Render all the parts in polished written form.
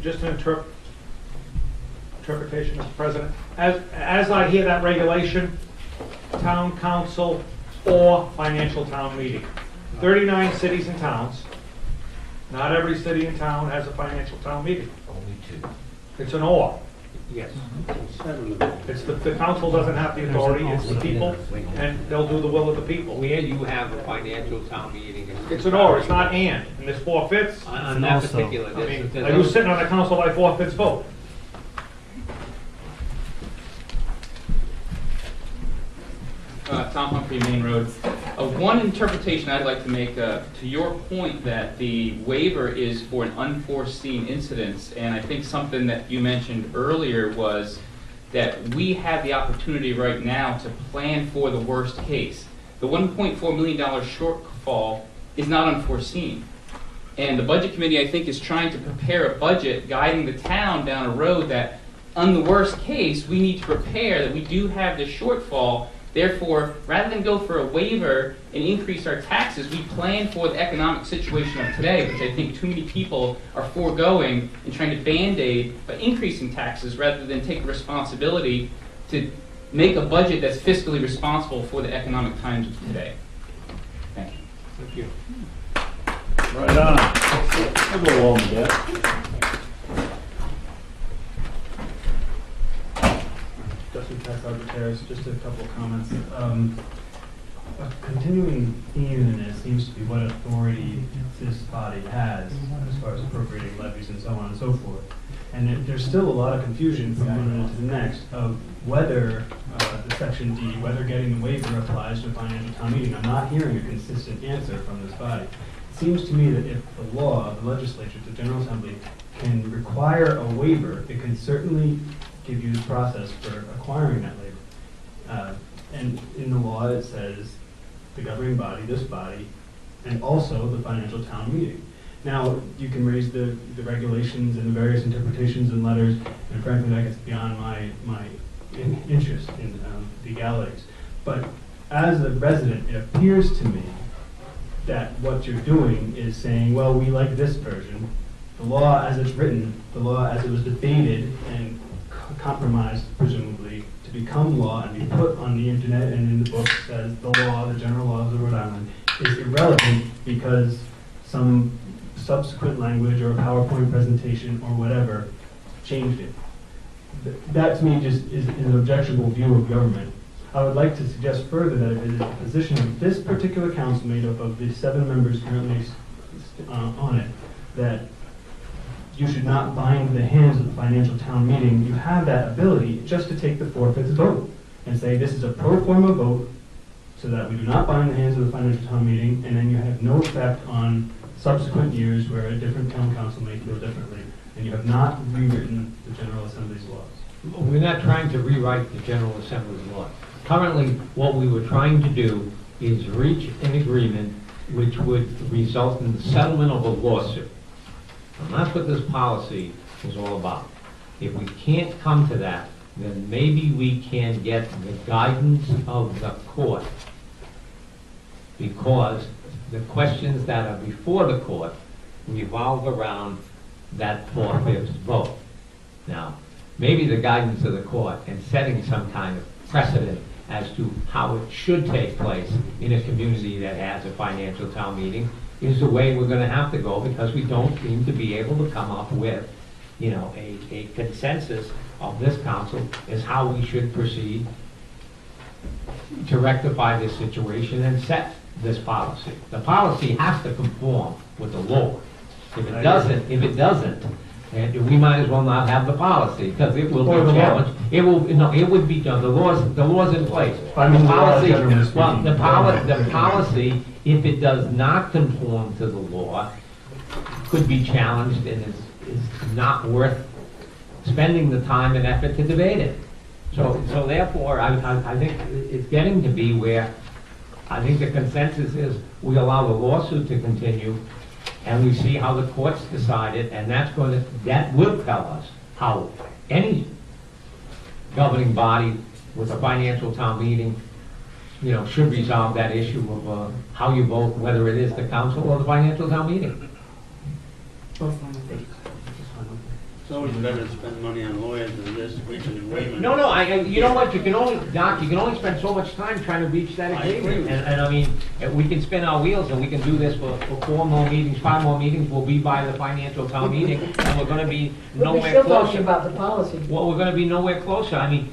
just an interpretation, Mr. President. As I hear that regulation, town council or financial town meeting. 39 cities and towns. Not every city and town has a financial town meeting. Only 2. It's an or. Yes. It's the council doesn't have the authority, it's the people, and they'll do the will of the people. Where you have a financial town meeting. It's an or, it's not and there's 4 fifths. On that particular, I mean, are you sitting on the council by 4 fifths vote? Tom Humphrey, Main Road. One interpretation I'd like to make to your point that the waiver is for an unforeseen incident, and I think something that you mentioned earlier was that we have the opportunity right now to plan for the worst case. The $1.4 million shortfall is not unforeseen. And the Budget Committee, I think, is trying to prepare a budget guiding the town down a road that, on the worst case, we need to prepare that we do have this shortfall. Therefore, rather than go for a waiver and increase our taxes, we plan for the economic situation of today, which I think too many people are foregoing and trying to band-aid by increasing taxes rather than take responsibility to make a budget that's fiscally responsible for the economic times of today. Thank you. Thank you. Right on. I'll go along with that. Justin Tax Arbitraries, just a couple of comments. A continuing theme in it seems to be what authority this body has as far as appropriating levies and so on and so forth. And there's still a lot of confusion from one minute to the next of whether the Section D, whether getting the waiver applies to a financial town meeting. I'm not hearing a consistent answer from this body. It seems to me that if the law, the legislature, the General Assembly can require a waiver, it can certainly give you the process for acquiring that waiver. And in the law it says the governing body, this body, and also the financial town meeting. Now, you can raise the regulations and the various interpretations and letters, and frankly that gets beyond my interest in legalities. But as a resident, it appears to me that what you're doing is saying, well, we like this version. The law as it's written, the law as it was debated and compromised, presumably, to become law and be put on the internet and in the book says the law, the general laws of Rhode Island, is irrelevant because some subsequent language or a PowerPoint presentation or whatever changed it. That to me just is an objectionable view of government. I would like to suggest further that it is the position of this particular council made up of the 7 members currently on it, that you should not bind the hands of the financial town meeting. You have that ability just to take the 4/5 vote and say this is a pro forma vote so that we do not bind the hands of the financial town meeting, and then you have no effect on subsequent years where a different town council may feel differently, and you have not rewritten the General Assembly's laws. We're not trying to rewrite the General Assembly's law. Currently, what we were trying to do is reach an agreement which would result in the settlement of a lawsuit. And that's what this policy is all about. If we can't come to that, then maybe we can get the guidance of the court, because the questions that are before the court revolve around that 4/5 vote. Now, maybe the guidance of the court and setting some kind of precedent as to how it should take place in a community that has a financial town meeting is the way we're going to have to go, because we don't seem to be able to come up with, you know, a consensus of this council as how we should proceed to rectify this situation and set this policy. The policy has to conform with the law. If it doesn't, and we might as well not have the policy, because it will be challenged. It will, no, it would be done. The law's in place. I mean, The policy, well, the policy, if it does not conform to the law, could be challenged and is not worth spending the time and effort to debate it. So therefore, I think it's getting to be where I think the consensus is we allow the lawsuit to continue, and we see how the courts decide it, and that will tell us how any governing body with a financial town meeting, you know, should resolve that issue of how you vote, whether it is the council or the financial town meeting. It's always better to spend money on lawyers than this, reaching an agreement. No, you know what, you can only, Doc, you can only spend so much time trying to reach that I agree agreement. with And I mean, we can spin our wheels and we can do this for 4 more meetings, 5 more meetings, we'll be by the financial town meeting, and we're gonna be But we're nowhere still talking closer. about the policy. Well, we're gonna be nowhere closer, I mean,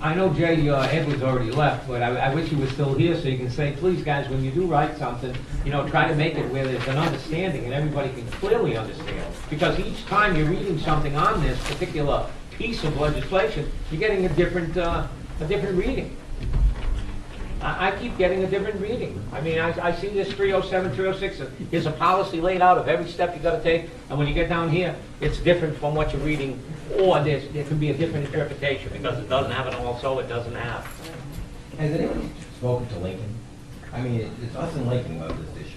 I know Jay Edwards already left, but I wish he was still here so you can say, please, guys, when you do write something, try to make it where there's an understanding and everybody can clearly understand. Because each time you're reading something on this particular piece of legislation, you're getting a different reading. I keep getting a different reading. I mean, I see this 307, 306, here's a policy laid out of every step you gotta take, and when you get down here, it's different from what you're reading, or there can be a different interpretation, because it doesn't have an also, it doesn't have. Has anyone spoken to Lincoln? I mean, it's us in Lincoln about this issue.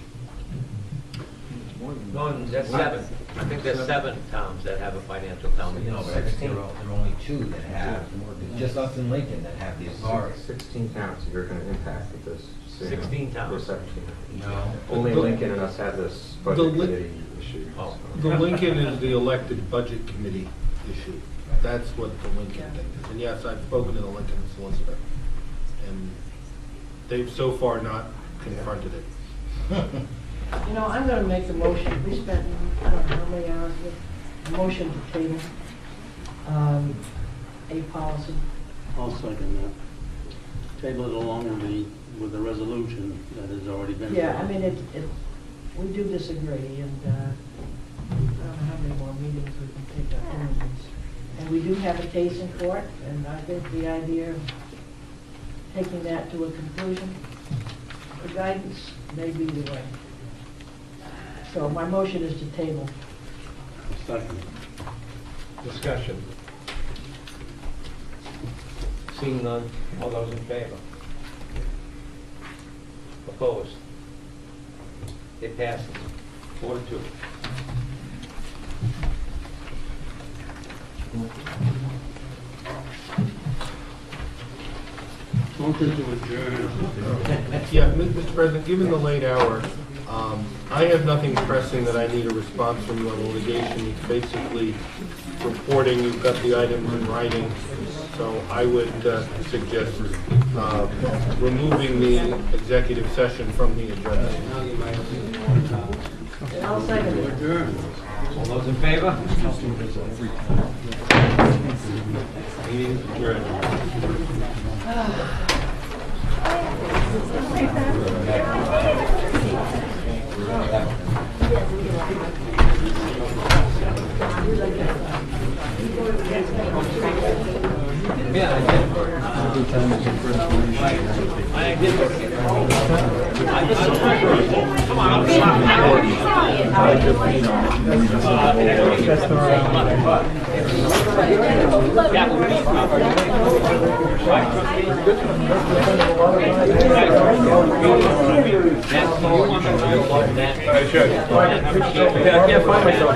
No, there's 7. I think there's 7 towns that have a financial town meeting. No, but I think there are only 2 that have, it's just us in Lincoln that have the authority. 16 towns you're going to impact with this. 16 towns. Or 17. No. Only Lincoln and us have this budget committee issue. Oh. The Lincoln is the elected budget committee issue. That's what the Lincoln thing is. And yes, I've spoken to the Lincoln solicitor. And they've so far not confronted it. I'm gonna make the motion, we spent, I don't know how many hours with a motion to table, a policy. I'll second that. Table it along with the resolution that has already been. Yeah, I mean, we do disagree, and, I don't know how many more meetings we can take up on this. And we do have a case in court, and I think the idea of taking that to a conclusion, the guidance may be the way. So my motion is to table. Second. Discussion. Seeing none, all those in favor? Opposed? It passes, 4-2. Motion to adjourn. Yeah, Mr. President, given the late hour, I have nothing pressing that I need a response from you on litigation. It's basically reporting, you've got the items in writing. So I would suggest removing the executive session from the agenda. I'll second it. Adjourn. All those in favor? Meeting adjourned. Yeah, I did. I did. Come on, I can't find myself